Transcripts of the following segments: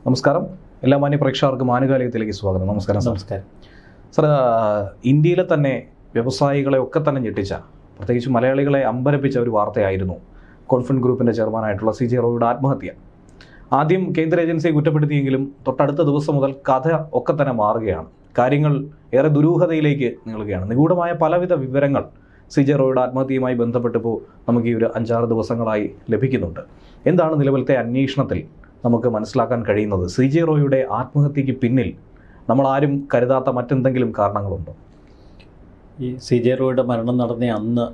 നമസ്കാരം. എല്ലാ മാന്യ പ്രേക്ഷകർക്കും ആനുകാലികത്തിലേക്ക് സ്വാഗതം. നമസ്കാരം. നമസ്കാരം സാർ, ഇന്ത്യയിലെ തന്നെ വ്യവസായികളെ ഒക്കെ തന്നെ ഞെട്ടിച്ച, പ്രത്യേകിച്ച് മലയാളികളെ അമ്പരപ്പിച്ച ഒരു വാർത്തയായിരുന്നു കോൺഫിഡൻറ്റ് ഗ്രൂപ്പിൻ്റെ ചെയർമാനായിട്ടുള്ള CJ റോയിയുടെ ആത്മഹത്യ. ആദ്യം കേന്ദ്ര ഏജൻസിയെ കുറ്റപ്പെടുത്തിയെങ്കിലും തൊട്ടടുത്ത ദിവസം മുതൽ കഥ ഒക്കെ തന്നെ മാറുകയാണ്. കാര്യങ്ങൾ ഏറെ ദുരൂഹതയിലേക്ക് നീളുകയാണ്. നിഗൂഢമായ പലവിധ വിവരങ്ങൾ CJ റോയിയുടെ ആത്മഹത്യയുമായി ബന്ധപ്പെട്ടിപ്പോൾ നമുക്ക് ഈ ഒരു 5-6 ദിവസങ്ങളായി ലഭിക്കുന്നുണ്ട്. എന്താണ് നിലവിലത്തെ അന്വേഷണത്തിൽ നമുക്ക് മനസ്സിലാക്കാൻ കഴിയുന്നത്? CJ റോയിയുടെ ആത്മഹത്യക്ക് പിന്നിൽ നമ്മൾ ആരും കരുതാത്ത മറ്റെന്തെങ്കിലും കാരണങ്ങളുണ്ടോ? ഈ CJ റോയിയുടെ മരണം നടന്ന അന്ന്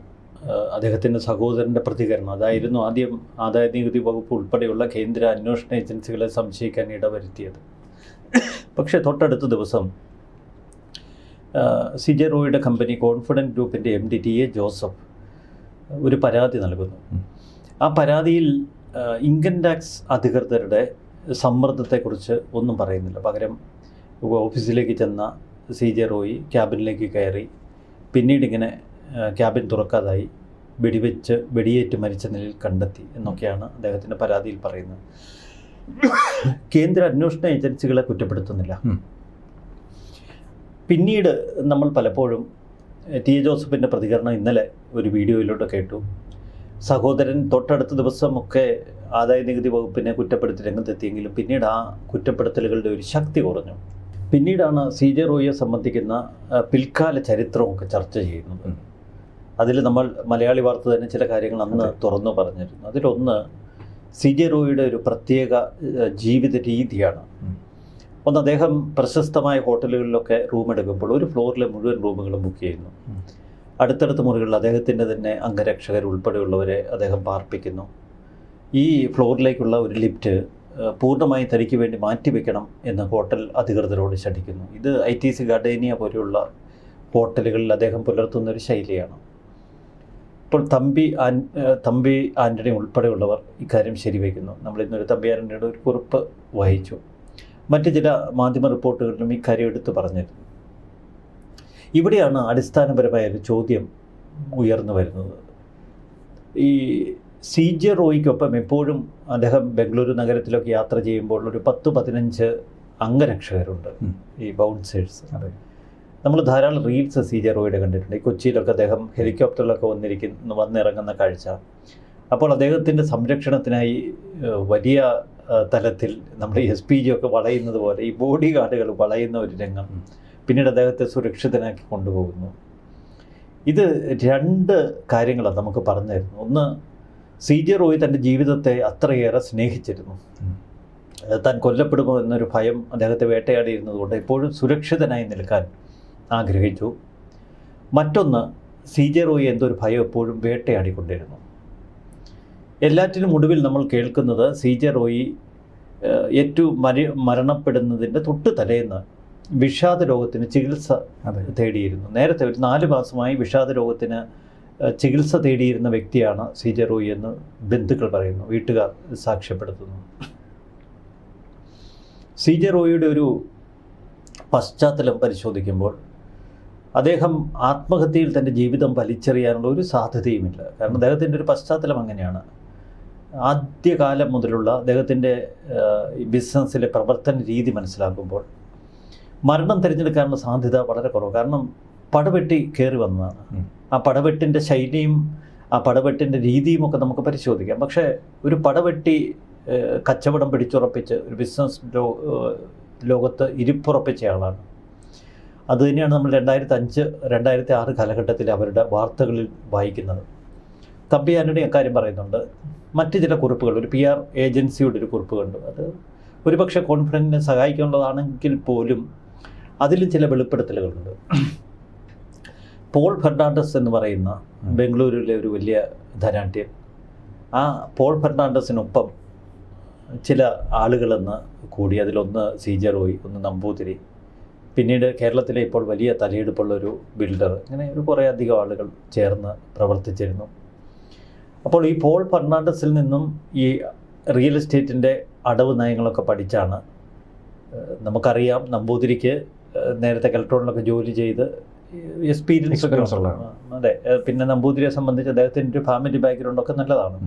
അദ്ദേഹത്തിൻ്റെ സഹോദരൻ്റെ പ്രതികരണം അതായിരുന്നു ആദ്യം ആദായ നികുതി വകുപ്പ് ഉൾപ്പെടെയുള്ള കേന്ദ്ര അന്വേഷണ ഏജൻസികളെ സംശയിക്കാൻ ഇടവരുത്തിയത്. പക്ഷേ തൊട്ടടുത്ത ദിവസം CJ റോയിയുടെ കമ്പനി കോൺഫിഡൻറ്റ് ഗ്രൂപ്പിൻ്റെ MD TA ജോസഫ് ഒരു പരാതി നൽകുന്നു. ആ പരാതിയിൽ ഇൻകം ടാക്സ് അധികൃതരുടെ സമ്മർദ്ദത്തെക്കുറിച്ച് ഒന്നും പറയുന്നില്ല. പകരം ഓഫീസിലേക്ക് ചെന്ന CJ റോയി ക്യാബിനിലേക്ക് കയറി, പിന്നീട് ഇങ്ങനെ ക്യാബിൻ തുറക്കാതായി വെടിയേറ്റ് മരിച്ച നിലയിൽ കണ്ടെത്തി എന്നൊക്കെയാണ് അദ്ദേഹത്തിൻ്റെ പരാതിയിൽ പറയുന്നത്. കേന്ദ്ര അന്വേഷണ ഏജൻസികളെ കുറ്റപ്പെടുത്തുന്നില്ല. പിന്നീട് നമ്മൾ പലപ്പോഴും TA ജോസഫിൻ്റെ പ്രതികരണം ഇന്നലെ ഒരു വീഡിയോയിലൂടെ കേട്ടു. സഹോദരൻ തൊട്ടടുത്ത ദിവസമൊക്കെ ആദായ നികുതി വകുപ്പിനെ കുറ്റപ്പെടുത്തി രംഗത്തെത്തിയെങ്കിലും പിന്നീട് ആ കുറ്റപ്പെടുത്തലുകളുടെ ഒരു ശക്തി കുറഞ്ഞു. പിന്നീടാണ് CJ റോയിയെ സംബന്ധിക്കുന്ന പിൽക്കാല ചരിത്രമൊക്കെ ചർച്ച ചെയ്യുന്നത്. അതിൽ നമ്മൾ മലയാളി വാർത്ത തന്നെ ചില കാര്യങ്ങൾ അന്ന് തുറന്നു പറഞ്ഞിരുന്നു. അതിലൊന്ന് CJ റോയിയുടെ ഒരു പ്രത്യേക ജീവിത രീതിയാണ്. ഒന്ന്, അദ്ദേഹം പ്രശസ്തമായ ഹോട്ടലുകളിലൊക്കെ റൂം എടുക്കുമ്പോൾ ഒരു ഫ്ലോറിലെ മുഴുവൻ റൂമുകളും ബുക്ക് ചെയ്യുന്നു. അടുത്തടുത്ത മുറികളിൽ അദ്ദേഹത്തിൻ്റെ തന്നെ അംഗരക്ഷകർ ഉൾപ്പെടെയുള്ളവരെ അദ്ദേഹം പാർപ്പിക്കുന്നു. ഈ ഫ്ലോറിലേക്കുള്ള ഒരു ലിഫ്റ്റ് പൂർണ്ണമായി തനിക്ക് വേണ്ടി മാറ്റിവെക്കണം എന്ന് ഹോട്ടൽ അധികൃതരോട് ശഠിക്കുന്നു. ഇത് ITC ഗാർഡേനിയ പോലെയുള്ള ഹോട്ടലുകളിൽ അദ്ദേഹം പുലർത്തുന്ന ഒരു ശൈലിയാണ്. ഇപ്പോൾ തമ്പി ആൻ്റണി ഉൾപ്പെടെയുള്ളവർ ഇക്കാര്യം ശരിവയ്ക്കുന്നു. നമ്മളിന്നൊരു തമ്പി ആൻ്റണിയുടെ ഒരു കുറിപ്പ് വായിച്ചു. മറ്റ് ചില മാധ്യമ റിപ്പോർട്ടുകളിലും ഇക്കാര്യം എടുത്തു പറഞ്ഞിരുന്നു. ഇവിടെയാണ് അടിസ്ഥാനപരമായ ഒരു ചോദ്യം ഉയർന്നു വരുന്നത്. ഈ CJ റോയിക്കൊപ്പം എപ്പോഴും അദ്ദേഹം ബംഗളൂരു നഗരത്തിലൊക്കെ യാത്ര ചെയ്യുമ്പോൾ ഒരു 10-15 അംഗരക്ഷകരുണ്ട്, ഈ ബൗൺസേഴ്സ്. നമ്മൾ ധാരാളം റീൽസ് CJ റോയിയുടെ കണ്ടിട്ടുണ്ട്. ഈ കൊച്ചിയിലൊക്കെ അദ്ദേഹം ഹെലികോപ്റ്ററിലൊക്കെ വന്നിറങ്ങുന്ന കാഴ്ച. അപ്പോൾ അദ്ദേഹത്തിൻ്റെ സംരക്ഷണത്തിനായി വലിയ തലത്തിൽ നമ്മുടെ SPG ഒക്കെ വളയുന്നത് പോലെ ഈ ബോഡി ഗാർഡുകൾ വളയുന്ന ഒരു രംഗം. പിന്നീട് അദ്ദേഹത്തെ സുരക്ഷിതനാക്കി കൊണ്ടുപോകുന്നു. ഇത് 2 കാര്യങ്ങളാണ് നമുക്ക് പറഞ്ഞു തരുന്നത്. ഒന്ന്, CJ റോയി തൻ്റെ ജീവിതത്തെ അത്രയേറെ സ്നേഹിച്ചിരുന്നു. താൻ കൊല്ലപ്പെടുമോ എന്നൊരു ഭയം അദ്ദേഹത്തെ വേട്ടയാടിയിരുന്നതുകൊണ്ട് എപ്പോഴും സുരക്ഷിതനായി നിൽക്കാൻ ആഗ്രഹിച്ചു. മറ്റൊന്ന്, CJ റോയി എന്തൊരു ഭയം എപ്പോഴും വേട്ടയാടിക്കൊണ്ടിരുന്നു. എല്ലാറ്റിനും ഒടുവിൽ നമ്മൾ കേൾക്കുന്നത് CJ റോയി ഏറ്റവും മരണപ്പെടുന്നതിൻ്റെ തൊട്ട് തലേന്ന് വിഷാദ രോഗത്തിന് ചികിത്സ തേടിയിരുന്നു. നേരത്തെ ഒരു 4 മാസമായി വിഷാദ രോഗത്തിന് ചികിത്സ തേടിയിരുന്ന വ്യക്തിയാണ് CJ റോയി എന്ന് ബന്ധുക്കൾ പറയുന്നു, വീട്ടുകാർ സാക്ഷ്യപ്പെടുത്തുന്നു. CJ റോയിയുടെ ഒരു പശ്ചാത്തലം പരിശോധിക്കുമ്പോൾ അദ്ദേഹം ആത്മഹത്യയിൽ തൻ്റെ ജീവിതം വലിച്ചെറിയാനുള്ള ഒരു സാധ്യതയുമില്ല. കാരണം അദ്ദേഹത്തിൻ്റെ ഒരു പശ്ചാത്തലം അങ്ങനെയാണ്. ആദ്യകാലം മുതലുള്ള അദ്ദേഹത്തിൻ്റെ ബിസിനസ്സിലെ പ്രവർത്തന രീതി മനസ്സിലാക്കുമ്പോൾ മരണം തിരഞ്ഞെടുക്കാനുള്ള സാധ്യത വളരെ കുറവ്. കാരണം പടവെട്ടി കയറി വന്നതാണ്. ആ പടവെട്ടിൻ്റെ ശൈലിയും ആ പടവെട്ടിൻ്റെ രീതിയും ഒക്കെ നമുക്ക് പരിശോധിക്കാം. പക്ഷേ ഒരു പടവെട്ടി കച്ചവടം പിടിച്ചുറപ്പിച്ച് ഒരു ബിസിനസ് ലോകത്ത് ഇരിപ്പുറപ്പിച്ച ആളാണ്. അതുതന്നെയാണ് നമ്മൾ 2005-2006 കാലഘട്ടത്തിൽ അവരുടെ വാർത്തകളിൽ വായിക്കുന്നത്. തമ്പി ആൻ്റണി അക്കാര്യം പറയുന്നുണ്ട്. മറ്റ് ചില കുറിപ്പുകൾ, ഒരു PR ഏജൻസിയുടെ ഒരു കുറിപ്പ് കണ്ടു. അത് ഒരുപക്ഷെ കോൺഫിഡൻറ്റിനെ സഹായിക്കാനുള്ളതാണെങ്കിൽ പോലും അതിലും ചില വെളിപ്പെടുത്തലുകളുണ്ട്. പോൾ ഫെർണാണ്ടസ് എന്ന് പറയുന്ന ബംഗളൂരുവിലെ ഒരു വലിയ ധനാഢ്യൻ, ആ പോൾ ഫെർണാണ്ടസിനൊപ്പം ചില ആളുകളെന്ന് കൂടി. അതിലൊന്ന് CJ റോയി, ഒന്ന് നമ്പൂതിരി, പിന്നീട് കേരളത്തിലെ ഇപ്പോൾ വലിയ തലയെടുപ്പുള്ളൊരു ബിൽഡർ, ഇങ്ങനെ ഒരു കുറേ അധികം ആളുകൾ ചേർന്ന് പ്രവർത്തിച്ചിരുന്നു. അപ്പോൾ ഈ പോൾ ഫെർണാണ്ടസിൽ നിന്നും ഈ റിയൽ എസ്റ്റേറ്റിൻ്റെ അടവ് നയങ്ങളൊക്കെ പഠിച്ചാണ്. നമുക്കറിയാം, നമ്പൂതിരിക്ക് നേരത്തെ കലക്ടറോണിലൊക്കെ ജോലി ചെയ്ത് എക്സ്പീരിയൻസ് ഉള്ള. അതെ, പിന്നെ നമ്പൂതിരിയെ സംബന്ധിച്ച് അദ്ദേഹത്തിൻ്റെ ഒരു ഫാമിലി ബാക്ക്ഗ്രൗണ്ടൊക്കെ നല്ലതാണ്.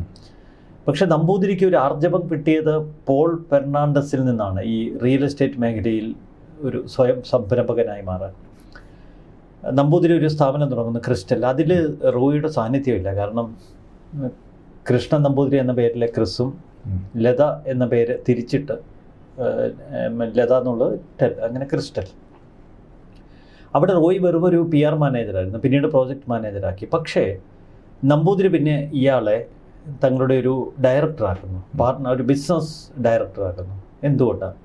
പക്ഷെ നമ്പൂതിരിക്ക് ഒരു ആർജവം കിട്ടിയത് പോൾ ഫെർണാണ്ടസിൽ നിന്നാണ്, ഈ റിയൽ എസ്റ്റേറ്റ് മേഖലയിൽ ഒരു സ്വയം സംരംഭകനായി മാറാൻ. നമ്പൂതിരി ഒരു സ്ഥാപനം തുടങ്ങുന്നു, ക്രിസ്റ്റൽ. അതിൽ റോയിയുടെ സാന്നിധ്യമില്ല. കാരണം കൃഷ്ണൻ നമ്പൂതിരി എന്ന പേരിലെ ക്രിസും ലത എന്ന പേര് തിരിച്ചിട്ട് ലത എന്നുള്ളത് അങ്ങനെ ക്രിസ്റ്റൽ. അവിടെ റോയ് വെറും ഒരു PR മാനേജറായിരുന്നു, പിന്നീട് പ്രോജക്റ്റ് മാനേജറാക്കി. പക്ഷേ നമ്പൂതിരി പിന്നെ ഇയാളെ തങ്ങളുടെ ഒരു ഡയറക്ടറാക്കുന്നു, ഒരു ബിസിനസ് ഡയറക്ടറാക്കുന്നു. എന്തുകൊണ്ടാണ്?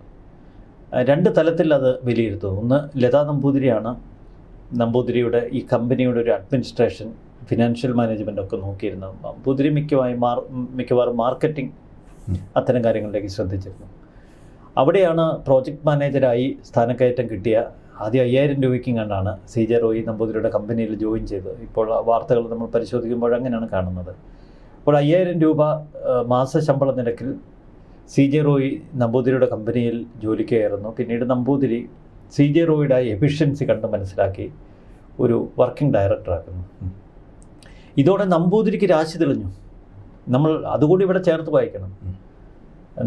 2 തലത്തിൽ അത് വിലയിരുത്തുന്നു. ഒന്ന്, ലതാ നമ്പൂതിരിയാണ് നമ്പൂതിരിയുടെ ഈ കമ്പനിയുടെ ഒരു അഡ്മിനിസ്ട്രേഷൻ, ഫിനാൻഷ്യൽ മാനേജ്മെൻ്റ് ഒക്കെ നോക്കിയിരുന്നത്. നമ്പൂതിരി മിക്കവാറും മാർക്കറ്റിംഗ് അത്തരം കാര്യങ്ങളിലേക്ക് ശ്രദ്ധിച്ചിരുന്നു. അവിടെയാണ് പ്രോജക്റ്റ് മാനേജരായി സ്ഥാനക്കയറ്റം കിട്ടിയ. ആദ്യം 5000 രൂപയ്ക്കും കണ്ടാണ് CJ റോയി നമ്പൂതിരിയുടെ കമ്പനിയിൽ ജോയിൻ ചെയ്തത്. ഇപ്പോൾ വാർത്തകൾ നമ്മൾ പരിശോധിക്കുമ്പോൾ അങ്ങനെയാണ് കാണുന്നത്. അപ്പോൾ 5000 രൂപ മാസ ശമ്പള നിരക്കിൽ CJ റോയി നമ്പൂതിരിയുടെ കമ്പനിയിൽ ജോലിക്ക് കയറുന്നു. പിന്നീട് നമ്പൂതിരി CJ റോയിയുടെ എഫിഷ്യൻസി കണ്ട് മനസ്സിലാക്കി ഒരു വർക്കിംഗ് ഡയറക്ടറാക്കുന്നു. ഇതോടെ നമ്പൂതിരിക്ക് രാശി തെളിഞ്ഞു. നമ്മൾ അതുകൂടി ഇവിടെ ചേർത്ത് വായിക്കണം.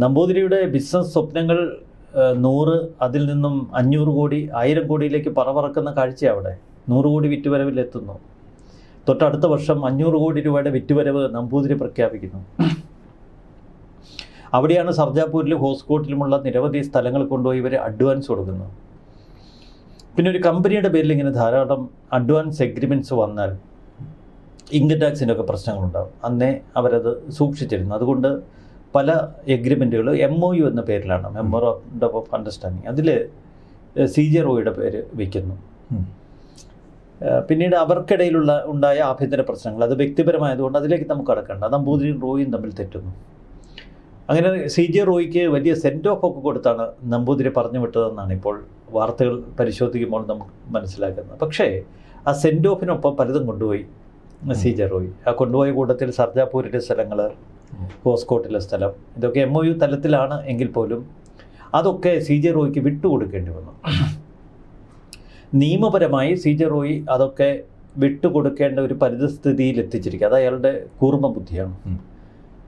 നമ്പൂതിരിയുടെ ബിസിനസ് സ്വപ്നങ്ങൾ 100, അതിൽ നിന്നും 500 കോടി, 1000 കോടിയിലേക്ക് പറവറക്കുന്ന കാഴ്ച. അവിടെ 100 കോടി വിറ്റുവരവിലെത്തുന്നു. തൊട്ടടുത്ത വർഷം 500 കോടി രൂപയുടെ വിറ്റുവരവ് നമ്പൂതിരി പ്രഖ്യാപിക്കുന്നു. അവിടെയാണ് സർജാപൂരിലും ഹോസ്കോട്ടിലുമുള്ള നിരവധി സ്ഥലങ്ങൾ കൊണ്ടുപോയി ഇവർ അഡ്വാൻസ് കൊടുക്കുന്നു. പിന്നെ ഒരു കമ്പനിയുടെ പേരിൽ ഇങ്ങനെ ധാരാളം അഡ്വാൻസ് എഗ്രിമെൻറ്റ്സ് വന്നാൽ ഇൻകം ടാക്സിൻ്റെ ഒക്കെ പ്രശ്നങ്ങളുണ്ടാകും. അന്നേ അവരത് സൂക്ഷിച്ചിരുന്നു. അതുകൊണ്ട് പല എഗ്രിമെൻറ്റുകൾ MOU എന്ന പേരിലാണ്, മെമ്മോറാണ്ടം ഓഫ് അണ്ടർസ്റ്റാൻഡിങ്. അതിൽ CJ റോയിയുടെ പേര് വയ്ക്കുന്നു. പിന്നീട് അവർക്കിടയിലുള്ള ഉണ്ടായ ആഭ്യന്തര പ്രശ്നങ്ങൾ, അത് വ്യക്തിപരമായതുകൊണ്ട് അതിലേക്ക് നമുക്ക് കടക്കണ്ട. നമ്പൂതിരിയും റോയും തമ്മിൽ തെറ്റുന്നു. അങ്ങനെ CJ റോയിക്ക് വലിയ സെൻഡ് ഓഫ് ഒക്കെ കൊടുത്താണ് നമ്പൂതിരി പറഞ്ഞു വിട്ടതെന്നാണ് ഇപ്പോൾ വാർത്തകൾ പരിശോധിക്കുമ്പോൾ നമുക്ക് മനസ്സിലാക്കുന്നത്. പക്ഷേ ആ സെൻഡ് ഓഫിനൊപ്പം പലതും കൊണ്ടുപോയി CJ റോയി. ആ കൊണ്ടുപോയ കൂട്ടത്തിൽ സർജാപൂരിലെ സ്ഥലങ്ങൾ, ഹോസ്കോട്ടിലെ സ്ഥലം, ഇതൊക്കെ MOU തലത്തിലാണ് എങ്കിൽ പോലും അതൊക്കെ CJ റോയിക്ക് വിട്ടുകൊടുക്കേണ്ടി വന്നു. നിയമപരമായി CJ റോയി അതൊക്കെ വിട്ടുകൊടുക്കേണ്ട ഒരു പരിതസ്ഥിതിയിൽ എത്തിച്ചിരിക്കുക. അത് അയാളുടെ കൂർമ്മ ബുദ്ധിയാണ്.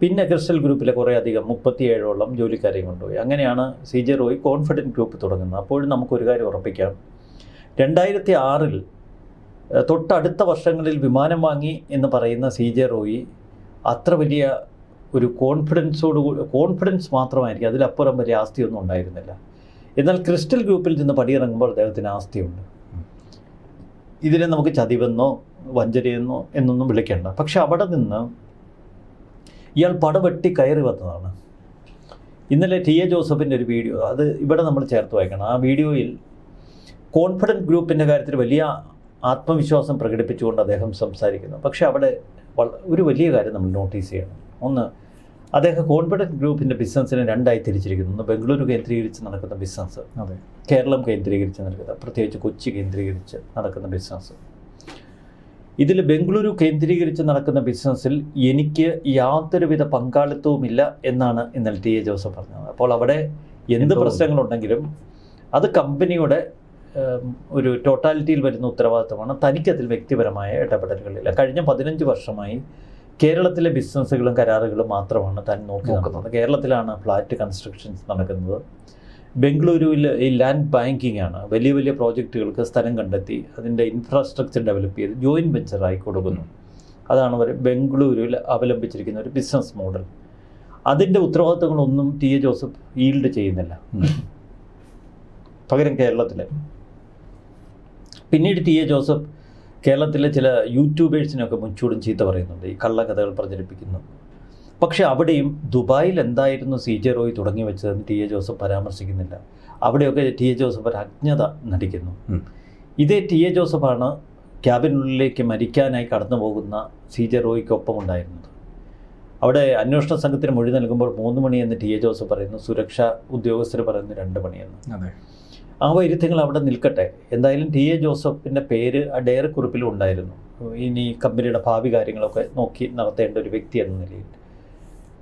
പിന്നെ ക്രിസ്റ്റൽ ഗ്രൂപ്പിലെ കുറേ അധികം 37ഓളം ജോലിക്കാരെയും കൊണ്ടുപോയി. അങ്ങനെയാണ് CJ റോയി കോൺഫിഡൻറ്റ് ഗ്രൂപ്പ് തുടങ്ങുന്നത്. അപ്പോഴും നമുക്കൊരു കാര്യം ഉറപ്പിക്കാം, 2006-ൽ തൊട്ടടുത്ത വർഷങ്ങളിൽ വിമാനം വാങ്ങി എന്ന് പറയുന്ന CJ റോയി അത്ര വലിയ ഒരു കോൺഫിഡൻസ് മാത്രമായിരിക്കും, അതിലപ്പുറം വലിയ ആസ്തിയൊന്നും ഉണ്ടായിരുന്നില്ല. എന്നാൽ ക്രിസ്റ്റൽ ഗ്രൂപ്പിൽ നിന്ന് പടിയിറങ്ങുമ്പോൾ അദ്ദേഹത്തിന് ആസ്തിയുണ്ട്. ഇതിനെ നമുക്ക് ചതിവെന്നോ വഞ്ചനയെന്നോ എന്നൊന്നും വിളിക്കേണ്ട. പക്ഷെ അവിടെ നിന്ന് ഇയാൾ പടവെട്ടി കയറി വന്നതാണ്. ഇന്നലെ TA ജോസഫിൻ്റെ ഒരു വീഡിയോ, അത് ഇവിടെ നമ്മൾ ചേർത്ത് വായിക്കണം. ആ വീഡിയോയിൽ കോൺഫിഡൻറ്റ് ഗ്രൂപ്പിൻ്റെ കാര്യത്തിൽ വലിയ ആത്മവിശ്വാസം പ്രകടിപ്പിച്ചുകൊണ്ട് അദ്ദേഹം സംസാരിക്കുന്നു. പക്ഷേ അവിടെ ഒരു വലിയ കാര്യം നമ്മൾ നോട്ടീസ് ചെയ്യണം. ഒന്ന്, അദ്ദേഹം കോൺഫിഡൻറ്റ് ഗ്രൂപ്പിൻ്റെ ബിസിനസ്സിനെ 2ആയി തിരിച്ചിരിക്കുന്നു. ഒന്ന് ബംഗളൂരു കേന്ദ്രീകരിച്ച് നടക്കുന്ന ബിസിനസ്, കേരളം കേന്ദ്രീകരിച്ച് നടക്കുന്ന, പ്രത്യേകിച്ച് കൊച്ചി കേന്ദ്രീകരിച്ച് നടക്കുന്ന ബിസിനസ്. ഇതിൽ ബംഗളൂരു കേന്ദ്രീകരിച്ച് നടക്കുന്ന ബിസിനസ്സിൽ എനിക്ക് യാതൊരുവിധ പങ്കാളിത്തവുമില്ല എന്നാണ് ഇന്നലെ TA ജോസഫ് പറഞ്ഞത്. അപ്പോൾ അവിടെ എന്ത് പ്രശ്നങ്ങളുണ്ടെങ്കിലും അത് കമ്പനിയുടെ ഒരു ടോട്ടാലിറ്റിയിൽ വരുന്ന ഉത്തരവാദിത്തമാണ്. തനിക്കതിൽ വ്യക്തിപരമായ ഇടപെടലുകളില്ല. കഴിഞ്ഞ 15 വർഷമായി കേരളത്തിലെ ബിസിനസ്സുകളും കരാറുകളും മാത്രമാണ് താൻ നോക്കി നടക്കുന്നത്. കേരളത്തിലാണ് ഫ്ലാറ്റ് കൺസ്ട്രക്ഷൻസ് നടക്കുന്നത്. ബംഗളൂരുവിൽ ഈ ലാൻഡ് ബാങ്കിങ് ആണ്. വലിയ വലിയ പ്രോജക്റ്റുകൾക്ക് സ്ഥലം കണ്ടെത്തി അതിൻ്റെ ഇൻഫ്രാസ്ട്രക്ചർ ഡെവലപ്പ് ചെയ്ത് ജോയിൻറ്റ് വെഞ്ചറായി കൊടുക്കുന്നു. അതാണ് അവർ ബംഗളൂരുവിൽ അവലംബിച്ചിരിക്കുന്ന ഒരു ബിസിനസ് മോഡൽ. അതിൻ്റെ ഉത്തരവാദിത്തങ്ങളൊന്നും TA ജോസഫ് ഈൽഡ് ചെയ്യുന്നില്ല. പകരം കേരളത്തിലെ പിന്നീട് TA ജോസഫ് കേരളത്തിലെ ചില യൂട്യൂബേഴ്സിനൊക്കെ മുൻചൂടും ചീത്ത പറയുന്നുണ്ട്, ഈ കള്ളക്കഥകൾ പ്രചരിപ്പിക്കുന്നു. പക്ഷേ അവിടെയും ദുബായിൽ എന്തായിരുന്നു CJ റോയി തുടങ്ങി വെച്ചതെന്ന് TA ജോസഫ് പരാമർശിക്കുന്നില്ല. അവിടെയൊക്കെ TA ജോസഫ് ഒരു അജ്ഞത നടിക്കുന്നു. ഇതേ TA ജോസഫാണ് ക്യാബിനുള്ളിലേക്ക് മരിക്കാനായി കടന്നു പോകുന്ന CJ റോയിക്കൊപ്പം ഉണ്ടായിരുന്നത്. അവിടെ അന്വേഷണ സംഘത്തിന് മൊഴി നൽകുമ്പോൾ 3 മണിയെന്ന് TA ജോസഫ് പറയുന്നു, സുരക്ഷാ ഉദ്യോഗസ്ഥർ പറയുന്നു 2 മണിയെന്ന്. ആ വൈരുദ്ധ്യങ്ങൾ അവിടെ നിൽക്കട്ടെ. എന്തായാലും TA ജോസഫിൻ്റെ പേര് ആ ഡയറി കുറിപ്പിലും ഉണ്ടായിരുന്നു. ഇനി കമ്പനിയുടെ ഭാവി കാര്യങ്ങളൊക്കെ നോക്കി നടത്തേണ്ട ഒരു വ്യക്തി എന്ന നിലയിൽ.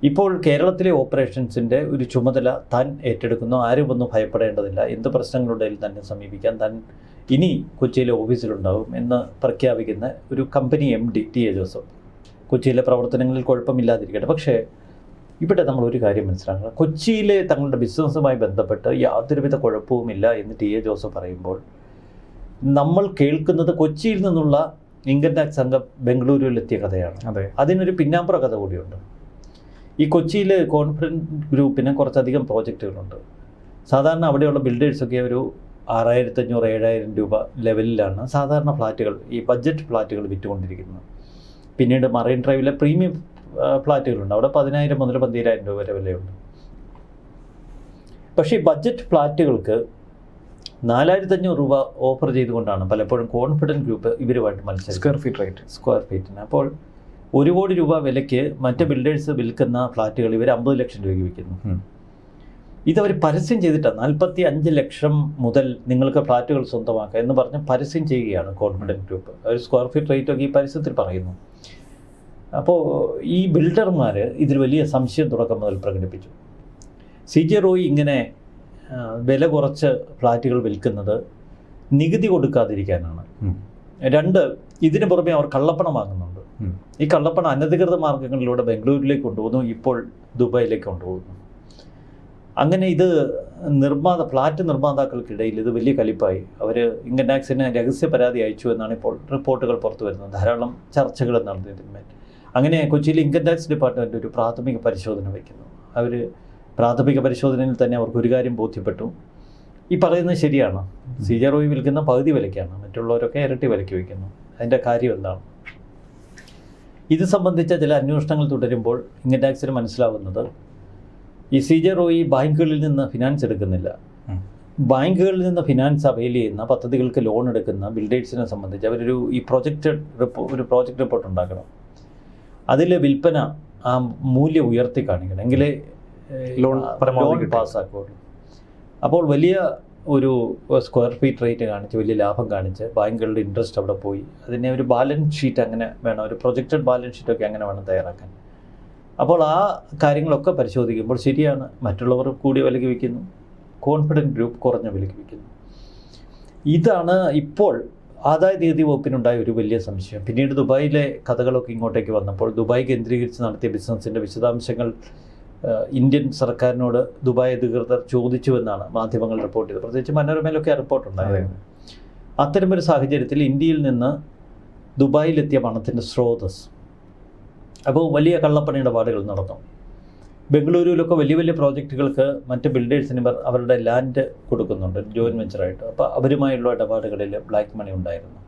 ഇപ്പോൾ കേരളത്തിലെ ഓപ്പറേഷൻസിൻ്റെ ഒരു ചുമതല താൻ ഏറ്റെടുക്കുന്നു. ആരും ഒന്നും ഭയപ്പെടേണ്ടതില്ല. എന്ത് പ്രശ്നങ്ങളുണ്ടെങ്കിലും തന്നെ സമീപിക്കാൻ താൻ ഇനി കൊച്ചിയിലെ ഓഫീസിലുണ്ടാവും എന്ന് പ്രഖ്യാപിക്കുന്ന ഒരു കമ്പനി MD TA ജോസഫ്. കൊച്ചിയിലെ പ്രവർത്തനങ്ങളിൽ കുഴപ്പമില്ലാതിരിക്കട്ടെ. പക്ഷേ ഇവിടെ നമ്മൾ ഒരു കാര്യം മനസ്സിലാക്കണം, കൊച്ചിയിലെ തങ്ങളുടെ ബിസിനസ്സുമായി ബന്ധപ്പെട്ട് യാതൊരുവിധ കുഴപ്പവുമില്ല എന്ന് ടി എ ജോസഫ് പറയുമ്പോൾ നമ്മൾ കേൾക്കുന്നത് കൊച്ചിയിൽ നിന്നുള്ള ഇൻകം ടാക്സ് സംഘം ബംഗളൂരുവിലെത്തിയ കഥയാണ്. അതെ, അതിനൊരു പിന്നാമ്പുറ കഥ കൂടിയുണ്ട്. ഈ കൊച്ചിയിൽ കോൺഫിഡൻസ് ഗ്രൂപ്പിന് കുറച്ചധികം പ്രോജക്റ്റുകളുണ്ട്. സാധാരണ അവിടെയുള്ള ബിൽഡേഴ്സൊക്കെ ഒരു 6500-7000 രൂപ ലെവലിലാണ് സാധാരണ ഫ്ലാറ്റുകൾ, ഈ ബഡ്ജറ്റ് ഫ്ലാറ്റുകൾ വിറ്റുകൊണ്ടിരിക്കുന്നത്. പിന്നീട് മറൈൻ ഡ്രൈവിലെ പ്രീമിയം ഫ്ലാറ്റുകളുണ്ട്, അവിടെ 10,000 മുതൽ 12,000 രൂപ വരെ വിലയുണ്ട്. പക്ഷേ ഈ ബഡ്ജറ്റ് ഫ്ലാറ്റുകൾക്ക് 4,500 രൂപ ഓഫർ ചെയ്തുകൊണ്ടാണ് പലപ്പോഴും കോൺഫിഡൻസ് ഗ്രൂപ്പ് ഇവരുമായിട്ട് മത്സരം. സ്ക്വയർ ഫീറ്റിന്. അപ്പോൾ 1 കോടി രൂപ വിലയ്ക്ക് മറ്റ് ബിൽഡേഴ്സ് വിൽക്കുന്ന ഫ്ലാറ്റുകൾ ഇവർ 50 ലക്ഷം രൂപയ്ക്ക് വിൽക്കുന്നു. ഇതവർ പരസ്യം ചെയ്തിട്ടാണ് 45 ലക്ഷം മുതൽ നിങ്ങൾക്ക് ഫ്ലാറ്റുകൾ സ്വന്തമാക്കാം എന്ന് പറഞ്ഞ് പരസ്യം ചെയ്യുകയാണ് കോൺഫിഡൻസ് ഗ്രൂപ്പ്. ഒരു സ്ക്വയർ ഫീറ്റ് റേറ്റൊക്കെ ഈ പരസ്യത്തിൽ പറയുന്നു. അപ്പോൾ ഈ ബിൽഡർമാർ ഇതിൽ വലിയ സംശയം തുടക്കം മുതൽ പ്രകടിപ്പിച്ചു. CJ റോയി ഇങ്ങനെ വില കുറച്ച് ഫ്ലാറ്റുകൾ വിൽക്കുന്നത് നികുതി കൊടുക്കാതിരിക്കാനാണ്. 2, ഇതിന് പുറമെ അവർ കള്ളപ്പണം വാങ്ങുന്നുണ്ട്. ഈ കള്ളപ്പണം അനധികൃത മാർഗങ്ങളിലൂടെ ബംഗളൂരിലേക്ക് കൊണ്ടുപോകുന്നു, ഇപ്പോൾ ദുബായിലേക്ക് കൊണ്ടുപോകുന്നു. അങ്ങനെ ഇത് ഫ്ലാറ്റ് നിർമ്മാതാക്കൾക്കിടയിൽ ഇത് വലിയ കലിപ്പായി. അവർ ഇൻകം ടാക്സിന് രഹസ്യ പരാതി അയച്ചു എന്നാണ് ഇപ്പോൾ റിപ്പോർട്ടുകൾ പുറത്തു വരുന്നത്. ധാരാളം ചർച്ചകൾ നടന്നതിന്മേൽ. അങ്ങനെ കൊച്ചിയിൽ ഇൻകം ടാക്സ് ഡിപ്പാർട്ട്മെൻറ്റ് ഒരു പ്രാഥമിക പരിശോധന വയ്ക്കുന്നു. അവർ പ്രാഥമിക പരിശോധനയിൽ തന്നെ അവർക്ക് ഒരു കാര്യം ബോധ്യപ്പെട്ടു, ഈ പറയുന്നത് ശരിയാണ്, CJ റോയി വിൽക്കുന്ന പകുതി വിലയ്ക്കാണ്, മറ്റുള്ളവരൊക്കെ ഇരട്ടി വിലയ്ക്ക് വിൽക്കുന്നു. അതിൻ്റെ കാര്യം എന്താണ്? ഇത് സംബന്ധിച്ച ചില അന്വേഷണങ്ങൾ തുടരുമ്പോൾ ഇൻകം ടാക്സിന് മനസ്സിലാവുന്നത് ഈ CJ റോയി ബാങ്കുകളിൽ നിന്ന് ഫിനാൻസ് എടുക്കുന്നില്ല. ബാങ്കുകളിൽ നിന്ന് ഫിനാൻസ് അവൈൽ ചെയ്യുന്ന പദ്ധതികൾക്ക് ലോൺ എടുക്കുന്ന ബിൽഡേഴ്സിനെ സംബന്ധിച്ച് അവരൊരു ഒരു പ്രോജക്റ്റ് റിപ്പോർട്ട് ഉണ്ടാക്കണം. അതിൽ വിൽപ്പന ആ മൂല്യം ഉയർത്തി കാണിക്കണം, എങ്കിലേ ലോൺ പാസ്സാക്കുള്ളൂ. അപ്പോൾ വലിയ ഒരു സ്ക്വയർ ഫീറ്റ് റേറ്റ് കാണിച്ച് വലിയ ലാഭം കാണിച്ച് ബാങ്കുകളുടെ ഇൻട്രസ്റ്റ് അവിടെ പോയി അതിനെ ഒരു ബാലൻസ് ഷീറ്റ് അങ്ങനെ വേണം, ഒരു പ്രൊജക്റ്റഡ് ബാലൻസ് ഷീറ്റൊക്കെ അങ്ങനെ വേണം തയ്യാറാക്കാൻ. അപ്പോൾ ആ കാര്യങ്ങളൊക്കെ പരിശോധിക്കുമ്പോൾ ശരിയാണ്, മറ്റുള്ളവർ കൂടിയ വിലയ്ക്ക് വിൽക്കുന്നു, കോൺഫിഡൻസ് ഗ്രൂപ്പ് കുറഞ്ഞ വിലയ്ക്ക് വിൽക്കുന്നു. ഇതാണ് ഇപ്പോൾ ആദായ നികുതി വകുപ്പിനുണ്ടായ ഒരു വലിയ സംശയം. പിന്നീട് ദുബായിലെ കഥകളൊക്കെ ഇങ്ങോട്ടേക്ക് വന്നപ്പോൾ ദുബായ് കേന്ദ്രീകരിച്ച് നടത്തിയ ബിസിനസ്സിൻ്റെ വിശദാംശങ്ങൾ ഇന്ത്യൻ സർക്കാരിനോട് ദുബായ് അധികൃതർ ചോദിച്ചുവെന്നാണ് മാധ്യമങ്ങൾ റിപ്പോർട്ട് ചെയ്തത്. പ്രത്യേകിച്ച് മനോരമയിലൊക്കെ ആ റിപ്പോർട്ടുണ്ടായിരുന്നു. അത്തരമൊരു സാഹചര്യത്തിൽ ഇന്ത്യയിൽ നിന്ന് ദുബായിലെത്തിയ പണത്തിൻ്റെ സ്രോതസ്, അപ്പോൾ വലിയ കള്ളപ്പണ ഇടപാടുകൾ നടന്നു. ബംഗളൂരുവിലൊക്കെ വലിയ വലിയ പ്രോജക്റ്റുകൾക്ക് മറ്റ് ബിൽഡേഴ്സിന് അവരുടെ ലാൻഡ് കൊടുക്കുന്നുണ്ട് ജോയിൻറ്റ് വെഞ്ചറായിട്ട്. അപ്പോൾ അവരുമായുള്ള ഇടപാടുകളിൽ ബ്ലാക്ക് മണി ഉണ്ടായിരുന്നു.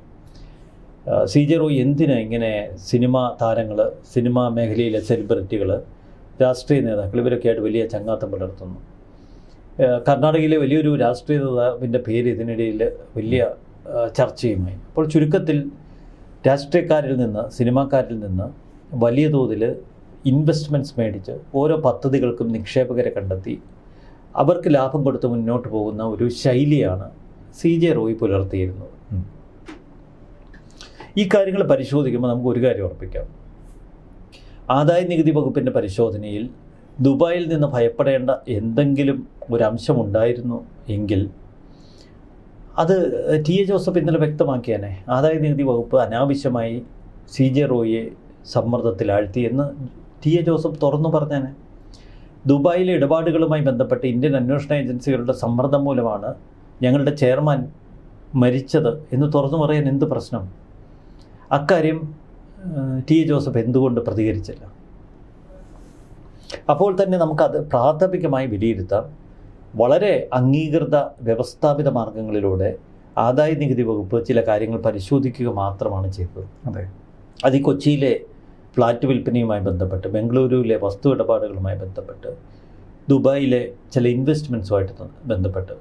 CJ റോയി എന്തിനാ ഇങ്ങനെ സിനിമാ താരങ്ങൾ, സിനിമാ മേഖലയിലെ സെലിബ്രിറ്റികൾ, രാഷ്ട്രീയ നേതാക്കൾ ഇവരൊക്കെ ആയിട്ട് വലിയ ചങ്ങാത്തം പുലർത്തുന്നു? കർണാടകയിലെ വലിയൊരു രാഷ്ട്രീയ നേതാവിൻ്റെ പേര് ഇതിനിടയിൽ വലിയ ചർച്ചയുമായി. അപ്പോൾ ചുരുക്കത്തിൽ രാഷ്ട്രീയക്കാരിൽ നിന്ന്, സിനിമാക്കാരിൽ നിന്ന് വലിയ തോതിൽ ഇൻവെസ്റ്റ്മെൻറ്റ്സ് മേടിച്ച് ഓരോ പദ്ധതികൾക്കും നിക്ഷേപകരെ കണ്ടെത്തി അവർക്ക് ലാഭം കൊടുത്ത് മുന്നോട്ട് പോകുന്ന ഒരു ശൈലിയാണ് CJ റോയി പുലർത്തിയിരുന്നത്. ഈ കാര്യങ്ങൾ പരിശോധിക്കുമ്പോൾ നമുക്ക് ഒരു കാര്യം ഉറപ്പിക്കാം, ആദായ നികുതി വകുപ്പിൻ്റെ പരിശോധനയിൽ ദുബായിൽ നിന്ന് ഭയപ്പെടേണ്ട എന്തെങ്കിലും ഒരു അംശമുണ്ടായിരുന്നു എങ്കിൽ അത് ടി എ ജോസഫ് ഇന്നലെ വ്യക്തമാക്കിയാനേ. ആദായ നികുതി വകുപ്പ് അനാവശ്യമായി CJ റോയിയെ സമ്മർദ്ദത്തിലാഴ്ത്തി എന്ന് ടി എ ജോസഫ് തുറന്നു പറഞ്ഞേനെ. ദുബായിലെ ഇടപാടുകളുമായി ബന്ധപ്പെട്ട് ഇന്ത്യൻ അന്വേഷണ ഏജൻസികളുടെ സമ്മർദ്ദം മൂലമാണ് ഞങ്ങളുടെ ചെയർമാൻ മരിച്ചത് എന്ന് തുറന്നു പറയാൻ എന്ത് പ്രശ്നം? അക്കാര്യം ടി എ ജോസഫ് എന്തുകൊണ്ട് പ്രതികരിച്ചില്ല? അപ്പോൾ തന്നെ നമുക്കത് പ്രാഥമികമായി വിലയിരുത്താം. വളരെ അംഗീകൃത വ്യവസ്ഥാപിത മാർഗങ്ങളിലൂടെ ആദായ നികുതി വകുപ്പ് ചില കാര്യങ്ങൾ പരിശോധിക്കുക മാത്രമാണ് ചെയ്തത്. അതെ, അത് ഈ കൊച്ചിയിലെ ഫ്ലാറ്റ് വിൽപ്പനയുമായി ബന്ധപ്പെട്ട്, ബംഗളൂരുവിലെ വസ്തു ഇടപാടുകളുമായി ബന്ധപ്പെട്ട്, ദുബായിലെ ചില ഇൻവെസ്റ്റ്മെൻറ്റ്സുമായിട്ട് ബന്ധപ്പെട്ട്.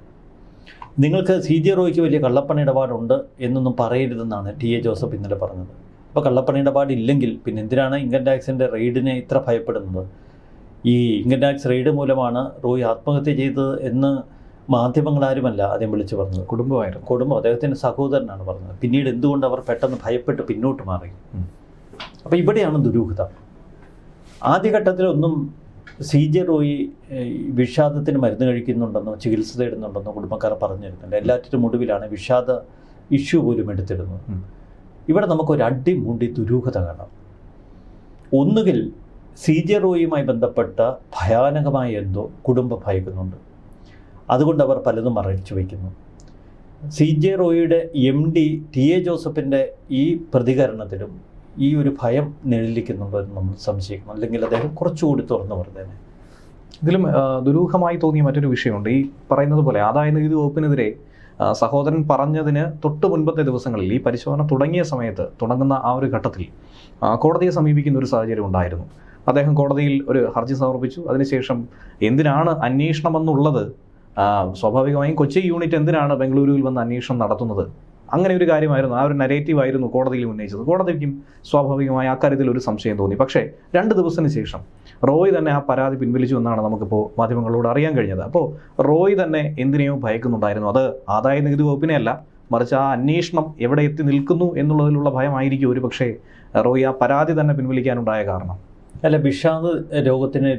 നിങ്ങൾക്ക് CJ റോയിക്ക് വലിയ കള്ളപ്പണ ഇടപാടുണ്ട് എന്നൊന്നും പറയരുതെന്നാണ് ടി എ ജോസഫ് ഇന്നലെ പറഞ്ഞത്. അപ്പോൾ കള്ളപ്പണ ഇടപാടില്ലെങ്കിൽ പിന്നെ എന്തിനാണ് ഇൻകം ടാക്സിൻ്റെ റെയ്ഡിനെ ഇത്ര ഭയപ്പെടുന്നത്? ഈ ഇൻകം ടാക്സ് റെയ്ഡ് മൂലമാണ് റോയി ആത്മഹത്യ ചെയ്തത് എന്ന് മാധ്യമങ്ങളാരുമല്ല ആദ്യം വിളിച്ചു പറഞ്ഞത്, കുടുംബം അദ്ദേഹത്തിൻ്റെ സഹോദരനാണ് പറഞ്ഞത്. പിന്നീട് എന്തുകൊണ്ട് അവർ പെട്ടെന്ന് ഭയപ്പെട്ട് പിന്നോട്ട് മാറി? അപ്പോൾ ഇവിടെയാണ് ദുരൂഹത. ആദ്യഘട്ടത്തിലൊന്നും CJ റോയി വിഷാദത്തിന് മരുന്ന് കഴിക്കുന്നുണ്ടെന്നോ ചികിത്സ തേടുന്നുണ്ടെന്നോ കുടുംബക്കാർ പറഞ്ഞിരുന്നില്ല. എല്ലാറ്റിനും ഒടുവിലാണ് വിഷാദ ഇഷ്യൂ പോലും എടുത്തിരുന്നത്. ഇവിടെ നമുക്കൊരു അടിമുടി ദുരൂഹത കാണാം. ഒന്നുകിൽ CJ റോയിയുമായി ബന്ധപ്പെട്ട ഭയാനകമായ എന്തോ കുടുംബം ഭയക്കുന്നുണ്ട്. അതുകൊണ്ട് അവർ പലതും മറച്ചു വയ്ക്കുന്നു. CJ റോയിയുടെ MD TA ജോസഫിൻ്റെ ഈ പ്രതികരണത്തിലും ഈ ഒരു ഭയം നിഴലിക്കുന്നുണ്ടോ എന്ന് നമ്മൾ സംശയിക്കണം. അല്ലെങ്കിൽ അദ്ദേഹം കുറച്ചുകൂടി തുറന്നു പറഞ്ഞേനെ. ഇതിലും ദുരൂഹമായി തോന്നിയ മറ്റൊരു വിഷയമുണ്ട്. ഈ പറയുന്നത് പോലെ ആദായനികുതി വകുപ്പിനെതിരെ സഹോദരൻ പറഞ്ഞതിന് തൊട്ട് മുൻപത്തെ ദിവസങ്ങളിൽ ഈ പരിശോധന തുടങ്ങിയ സമയത്ത്, തുടങ്ങുന്ന ആ ഒരു ഘട്ടത്തിൽ കോടതിയെ സമീപിക്കുന്ന ഒരു സാഹചര്യം ഉണ്ടായിരുന്നു. അദ്ദേഹം കോടതിയിൽ ഒരു ഹർജി സമർപ്പിച്ചു. അതിനുശേഷം എന്തിനാണ് അന്വേഷണമെന്നുള്ളത്, സ്വാഭാവികമായും കൊച്ചി യൂണിറ്റ് എന്തിനാണ് ബംഗളൂരുവിൽ വന്ന് അന്വേഷണം നടത്തുന്നത്, അങ്ങനെ ഒരു കാര്യമായിരുന്നു, ആ ഒരു നരേറ്റീവായിരുന്നു കോടതിയിൽ ഉന്നയിച്ചത്. കോടതിക്കും സ്വാഭാവികമായി അക്കാര്യത്തിൽ ഒരു സംശയം തോന്നി. പക്ഷേ 2 ദിവസത്തിന് ശേഷം റോയ് തന്നെ ആ പരാതി പിൻവലിച്ചു എന്നാണ് നമുക്കിപ്പോൾ മാധ്യമങ്ങളോട് അറിയാൻ കഴിഞ്ഞത്. അപ്പോൾ റോയ് തന്നെ എന്തിനെയോ ഭയക്കുന്നുണ്ടായിരുന്നു. അത് ആദായ നികുതി വകുപ്പിനെ അല്ല, മറിച്ച് ആ അന്വേഷണം എവിടെ എത്തി നിൽക്കുന്നു എന്നുള്ളതിലുള്ള ഭയമായിരിക്കും ഒരു പക്ഷേ റോയ് ആ പരാതി തന്നെ പിൻവലിക്കാനുണ്ടായ കാരണം. അല്ല, വിഷാദ രോഗത്തിന്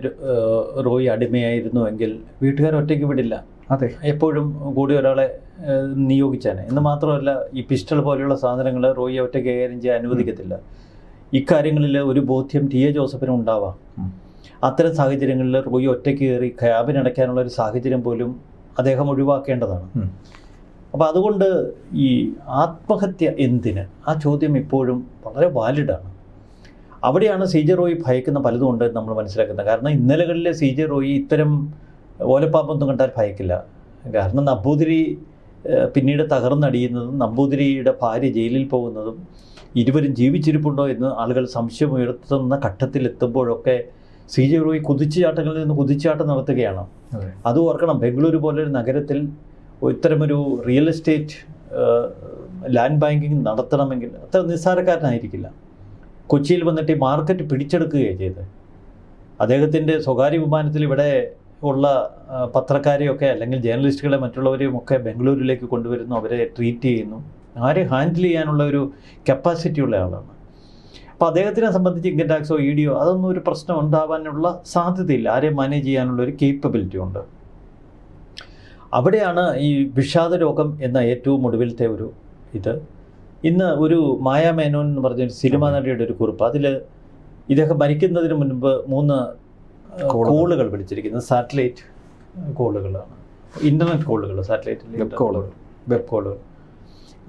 റോയ് അടിമയായിരുന്നുവെങ്കിൽ വീട്ടുകാർ ഒറ്റയ്ക്ക് വിടില്ല. അതെ, എപ്പോഴും കൂടി ഒരാളെ നിയോഗിച്ചാണ്. എന്ന് മാത്രമല്ല, ഈ പിസ്റ്റൾ പോലെയുള്ള സാധനങ്ങൾ റോയി ഒറ്റയ്ക്ക് കൈകാര്യം ചെയ്യാൻ അനുവദിക്കത്തില്ല. ഇക്കാര്യങ്ങളിൽ ഒരു ബോധ്യം TA ജോസഫിന് ഉണ്ടാവാം. അത്തരം സാഹചര്യങ്ങളിൽ റോയി ഒറ്റയ്ക്ക് കയറി ക്യാബിനടയ്ക്കാനുള്ള ഒരു സാഹചര്യം പോലും അദ്ദേഹം ഒഴിവാക്കേണ്ടതാണ്. അപ്പോൾ അതുകൊണ്ട് ഈ ആത്മഹത്യ എന്തിന്, ആ ചോദ്യം ഇപ്പോഴും വളരെ വാലിഡാണ്. അവിടെയാണ് CJ റോയി ഭയക്കുന്ന പലതും ഉണ്ട് നമ്മൾ മനസ്സിലാക്കുന്നത്. കാരണം ഇന്നലകളിലെ CJ റോയി ഇത്തരം ഓലപ്പാമ്പൊന്നും കണ്ടാൽ ഭയക്കില്ല. കാരണം നമ്പൂതിരി പിന്നീട് തകർന്നടിയുന്നതും നമ്പൂതിരിയുടെ ഭാര്യ ജയിലിൽ പോകുന്നതും ഇരുവരും ജീവിച്ചിരിപ്പുണ്ടോ എന്ന് ആളുകൾ സംശയമുയർത്തുന്ന ഘട്ടത്തിലെത്തുമ്പോഴൊക്കെ CJ റോയി കുതിച്ചുചാട്ടങ്ങളിൽ നിന്ന് കുതിച്ചുചാട്ടം നടത്തുകയാണ്. അത് ഓർക്കണം, ബംഗളൂരു പോലൊരു നഗരത്തിൽ ഇത്തരമൊരു റിയൽ എസ്റ്റേറ്റ് ലാൻഡ് ബാങ്കിങ് നടത്തണമെങ്കിൽ അത്ര നിസ്സാരക്കാരനായിരിക്കില്ല. കൊച്ചിയിൽ വന്നിട്ട് ഈ മാർക്കറ്റ് പിടിച്ചെടുക്കുകയാണ് ചെയ്തത്. അദ്ദേഹത്തിൻ്റെ സ്വകാര്യ വിമാനത്തിൽ ഇവിടെ ഉള്ള പത്രക്കാരെയൊക്കെ അല്ലെങ്കിൽ ജേർണലിസ്റ്റുകളെ മറ്റുള്ളവരെയും ഒക്കെ ബംഗളൂരിലേക്ക് കൊണ്ടുവരുന്നു, അവരെ ട്രീറ്റ് ചെയ്യുന്നു. ആരെ ഹാൻഡിൽ ചെയ്യാനുള്ള ഒരു കപ്പാസിറ്റി ഉള്ള ആളാണ്. അപ്പോൾ അദ്ദേഹത്തിനെ സംബന്ധിച്ച് ഇൻകം ടാക്സോ ED അതൊന്നും ഒരു പ്രശ്നം ഉണ്ടാവാനുള്ള സാധ്യതയില്ല. ആരെ മാനേജ് ചെയ്യാനുള്ള ഒരു കേപ്പബിലിറ്റി ഉണ്ട്. അവിടെയാണ് ഈ വിഷാദ രോഗം എന്ന ഏറ്റവും ഒടുവിലത്തെ ഒരു ഇത്. ഇന്ന് ഒരു മായ മേനോൻ എന്ന് പറഞ്ഞൊരു സിനിമാ നടിയുടെ ഒരു കുറിപ്പ്, അതിൽ ഇദ്ദേഹം മരിക്കുന്നതിന് മുൻപ് 3 കോളുകൾ വിളിച്ചിരിക്കുന്നത് സാറ്റലൈറ്റ് കോളുകളാണ്, ഇൻ്റർനെറ്റ് കോളുകൾ, സാറ്റലൈറ്റ് വെബ് കോളുകൾ.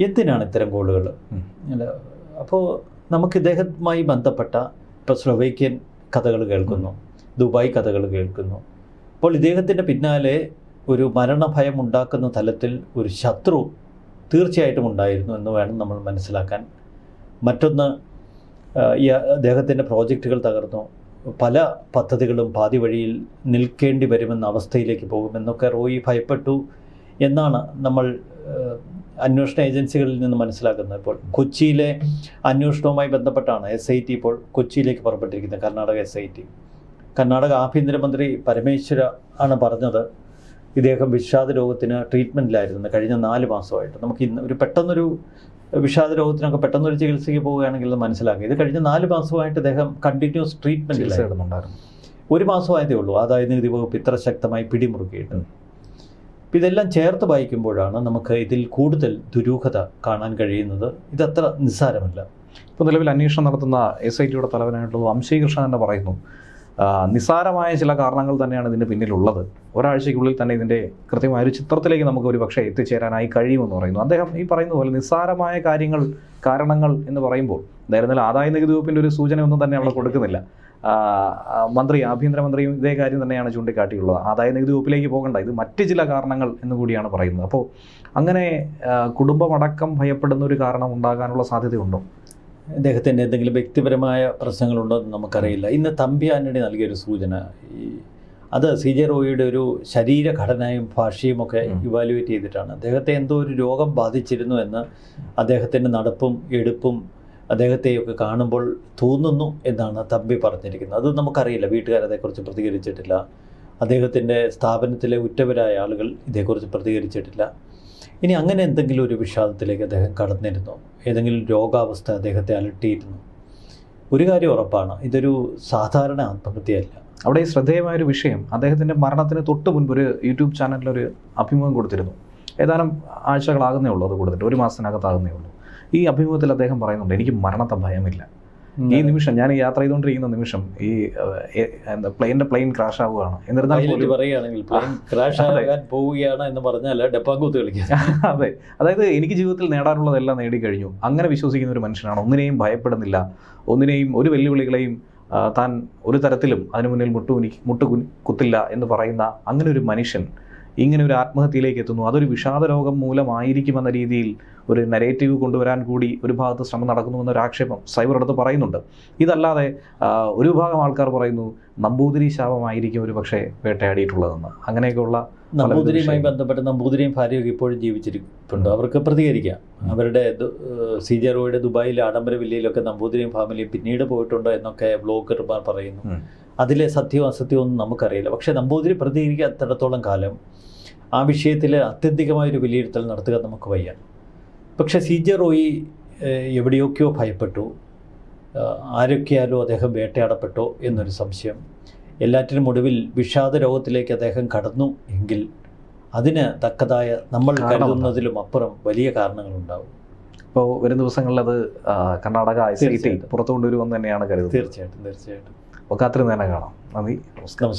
എന്തിനാണ് ഇത്തരം കോളുകൾ? അല്ല, അപ്പോൾ നമുക്ക് ഇദ്ദേഹവുമായി ബന്ധപ്പെട്ട ഇപ്പോൾ സ്ലൊവേക്കിയൻ കഥകൾ കേൾക്കുന്നു, ദുബായ് കഥകൾ കേൾക്കുന്നു. അപ്പോൾ ഇദ്ദേഹത്തിൻ്റെ പിന്നാലെ ഒരു മരണഭയം ഉണ്ടാക്കുന്ന തലത്തിൽ ഒരു ശത്രു തീർച്ചയായിട്ടും ഉണ്ടായിരുന്നു എന്ന് വേണം നമ്മൾ മനസ്സിലാക്കാൻ. മറ്റൊന്ന്, ഈ അദ്ദേഹത്തിൻ്റെ പ്രോജക്റ്റുകൾ തകർന്നു, പല പദ്ധതികളും പാതി വഴിയിൽ നിൽക്കേണ്ടി വരുമെന്ന അവസ്ഥയിലേക്ക് പോകുമെന്നൊക്കെ റോയി ഭയപ്പെട്ടു എന്നാണ് നമ്മൾ അന്വേഷണ ഏജൻസികളിൽ നിന്ന് മനസ്സിലാക്കുന്നത്. ഇപ്പോൾ കൊച്ചിയിലെ അന്വേഷണവുമായി ബന്ധപ്പെട്ടാണ് SIT ഇപ്പോൾ കൊച്ചിയിലേക്ക് പുറപ്പെട്ടിരിക്കുന്നത്, കർണാടക SIT. കർണാടക ആഭ്യന്തരമന്ത്രി പരമേശ്വര ആണ് പറഞ്ഞത് ഇദ്ദേഹം വിഷാദ രോഗത്തിന് ട്രീറ്റ്മെൻറ്റിലായിരുന്നു കഴിഞ്ഞ 4 മാസമായിട്ട്. നമുക്ക് ഇന്ന് ഒരു പെട്ടെന്നൊരു വിഷാദ രോഗത്തിനൊക്കെ പെട്ടെന്നൊരു ചികിത്സയ്ക്ക് പോവുകയാണെങ്കിൽ മനസ്സിലാക്കുക, ഇത് കഴിഞ്ഞ 4 മാസമായിട്ട് അദ്ദേഹം കണ്ടിന്യൂസ് ട്രീറ്റ്മെൻറ്റിലായിരുന്നു. 1 മാസമായതേ ഉള്ളൂ ആദായ നികുതി വകുപ്പ് ഇത്ര ശക്തമായി പിടിമുറുക്കിയിട്ട്. അപ്പം ഇതെല്ലാം ചേർത്ത് വായിക്കുമ്പോഴാണ് നമുക്ക് ഇതിൽ കൂടുതൽ ദുരൂഹത കാണാൻ കഴിയുന്നത്. ഇതത്ര നിസ്സാരമല്ല. ഇപ്പോൾ നിലവിൽ അന്വേഷണം നടത്തുന്ന SITയുടെ തലവനായിട്ടുള്ള വംശീ കൃഷ്ണൻ തന്നെ പറയുന്നു, നിസ്സാരമായ ചില കാരണങ്ങൾ തന്നെയാണ് ഇതിൻ്റെ പിന്നിലുള്ളത്. ഒരാഴ്ചയ്ക്കുള്ളിൽ തന്നെ ഇതിൻ്റെ കൃത്യമായ ഒരു ചിത്രത്തിലേക്ക് നമുക്ക് ഒരു പക്ഷേ എത്തിച്ചേരാനായി കഴിയുമെന്ന് പറയുന്നു. അദ്ദേഹം ഈ പറയുന്ന പോലെ നിസ്സാരമായ കാരണങ്ങൾ എന്ന് പറയുമ്പോൾ എന്തായിരുന്നാലും ആദായ നികുതി വകുപ്പിൻ്റെ ഒരു സൂചനയൊന്നും തന്നെ അവിടെ കൊടുക്കുന്നില്ല. ആഭ്യന്തരമന്ത്രിയും ഇതേ കാര്യം തന്നെയാണ് ചൂണ്ടിക്കാട്ടിയുള്ളത്. ആദായ നികുതി വകുപ്പിലേക്ക് പോകണ്ട, ഇത് മറ്റ് ചില കാരണങ്ങൾ എന്ന് കൂടിയാണ് പറയുന്നത്. അപ്പോൾ അങ്ങനെ കുടുംബമടക്കം ഭയപ്പെടുന്ന ഒരു കാരണം ഉണ്ടാകാനുള്ള സാധ്യതയുണ്ടോ? അദ്ദേഹത്തിൻ്റെ എന്തെങ്കിലും വ്യക്തിപരമായ പ്രശ്നങ്ങളുണ്ടോ എന്ന് നമുക്കറിയില്ല. ഇന്ന് തമ്പി ആന്റണി നൽകിയൊരു സൂചന, അത് CJ റോയിയുടെ ഒരു ശരീരഘടനയും ഭാഷയും ഒക്കെ ഇവാലുവേറ്റ് ചെയ്തിട്ടാണ്. അദ്ദേഹത്തെ എന്തോ ഒരു രോഗം ബാധിച്ചിരുന്നു എന്ന് അദ്ദേഹത്തിൻ്റെ നടപ്പും എടുപ്പും അദ്ദേഹത്തെയൊക്കെ കാണുമ്പോൾ തോന്നുന്നു എന്നാണ് തമ്പി പറഞ്ഞിരിക്കുന്നത്. അത് നമുക്കറിയില്ല, വീട്ടുകാരതേക്കുറിച്ച് പ്രതികരിച്ചിട്ടില്ല, അദ്ദേഹത്തിൻ്റെ സ്ഥാപനത്തിലെ ഉറ്റവരായ ആളുകൾ ഇതേക്കുറിച്ച് പ്രതികരിച്ചിട്ടില്ല. ഇനി അങ്ങനെ എന്തെങ്കിലും ഒരു വിഷാദത്തിലേക്ക് അദ്ദേഹം കടന്നിരുന്നോ, ഏതെങ്കിലും രോഗാവസ്ഥ അദ്ദേഹത്തെ അലട്ടിയിരുന്നു? ഒരു കാര്യം ഉറപ്പാണ്, ഇതൊരു സാധാരണ ആത്മഹത്യയല്ല. അവിടെ ഈ ശ്രദ്ധേയമായൊരു വിഷയം, അദ്ദേഹത്തിൻ്റെ മരണത്തിന് തൊട്ട് മുൻപ് ഒരു യൂട്യൂബ് ചാനലിലൊരു അഭിമുഖം കൊടുത്തിരുന്നു. ഏതാനും ആഴ്ചകളാകുന്നേ ഉള്ളൂ അത് കൊടുത്തിട്ട്, 1 മാസത്തിനകത്താകുന്നേ ഉള്ളൂ. ഈ അഭിമുഖത്തിൽ അദ്ദേഹം പറയുന്നുണ്ട്, എനിക്ക് മരണത്തെ ഭയമില്ല, ഈ നിമിഷം ഞാൻ യാത്ര ചെയ്തുകൊണ്ടിരിക്കുന്ന നിമിഷം ഈ പ്ലെയിൻ ക്രാഷ് ആവുകയാണ്. എന്നിരുന്നാൽ പൈലറ്റ് പറയുകയാണെങ്കിൽ പ്ലെയിൻ ക്രാഷ് ആകാൻ പോവുകയാണ് എന്ന് പറഞ്ഞാൽ ഡപ്പാങ്കൂത്ത് കളിക്കുക. അതെ, അതായത് എനിക്ക് ജീവിതത്തിൽ നേടാനുള്ളതെല്ലാം നേടിക്കഴിഞ്ഞു, അങ്ങനെ വിശ്വസിക്കുന്ന ഒരു മനുഷ്യനാണ്. ഒന്നിനെയും ഭയപ്പെടുന്നില്ല, ഒന്നിനെയും ഒരു വെല്ലുവിളികളെയും താൻ ഒരു തരത്തിലും അതിനു മുന്നിൽ കുത്തില്ല എന്ന് പറയുന്ന അങ്ങനെ ഒരു മനുഷ്യൻ ഇങ്ങനെ ഒരു ആത്മഹത്യയിലേക്ക് എത്തുന്നു. അതൊരു വിഷാദരോഗം മൂലമായിരിക്കുമെന്ന രീതിയിൽ ഒരു നരേറ്റീവ് കൊണ്ടുവരാൻ കൂടി ഒരു ഭാഗത്ത് ശ്രമം നടക്കുന്നുവെന്നൊരു ആക്ഷേപം സൈബർ അടുത്ത് പറയുന്നുണ്ട്. ഇതല്ലാതെ ഒരു വിഭാഗം ആൾക്കാർ പറയുന്നു നമ്പൂതിരി ശാപമായിരിക്കും ഒരു പക്ഷേ വേട്ടയാടിയിട്ടുള്ളതെന്ന്. അങ്ങനെയൊക്കെയുള്ള നമ്പൂതിരിയുമായി ബന്ധപ്പെട്ട് നമ്പൂതിരിയും ഭാര്യയൊക്കെ ഇപ്പോഴും ജീവിച്ചിരിപ്പുണ്ട്. അവർക്ക് പ്രതികരിക്കാം. അവരുടെ CJ റോയുടെ ദുബായിലെ ആഡംബര വില്ലയിലൊക്കെ നമ്പൂതിരിയും ഫാമിലിയും പിന്നീട് പോയിട്ടുണ്ടോ എന്നൊക്കെ ബ്ലോഗർമാർ പറയുന്നു. അതിലെ സത്യവും അസത്യവും ഒന്നും നമുക്കറിയില്ല. പക്ഷേ നമ്പൂതിരി പ്രതികരിക്കാത്തിടത്തോളം കാലം ആ വിഷയത്തിൽ ആത്യന്തികമായൊരു വിലയിരുത്തൽ നടത്തുക നമുക്ക് വയ്യ. പക്ഷേ CJ റോയി എവിടെയൊക്കെയോ ഭയപ്പെട്ടു, ആരൊക്കെയാലോ അദ്ദേഹം വേട്ടയാടപ്പെട്ടോ എന്നൊരു സംശയം. എല്ലാറ്റിനും ഒടുവിൽ വിഷാദ രോഗത്തിലേക്ക് അദ്ദേഹം കടന്നു എങ്കിൽ അതിന് തക്കതായ നമ്മൾ കരുതുന്നതിലും അപ്പുറം വലിയ കാരണങ്ങളുണ്ടാവും. ഇപ്പോൾ വരും ദിവസങ്ങളിൽ അത് കർണാടക ICT പുറത്തു കൊണ്ടുവരുമെന്ന് തന്നെയാണ് കരുതുന്നത്. തീർച്ചയായിട്ടും. അപ്പോൾ കാത്തിരുന്ന് തന്നെ കാണാം. നന്ദി, നമസ്കാരം.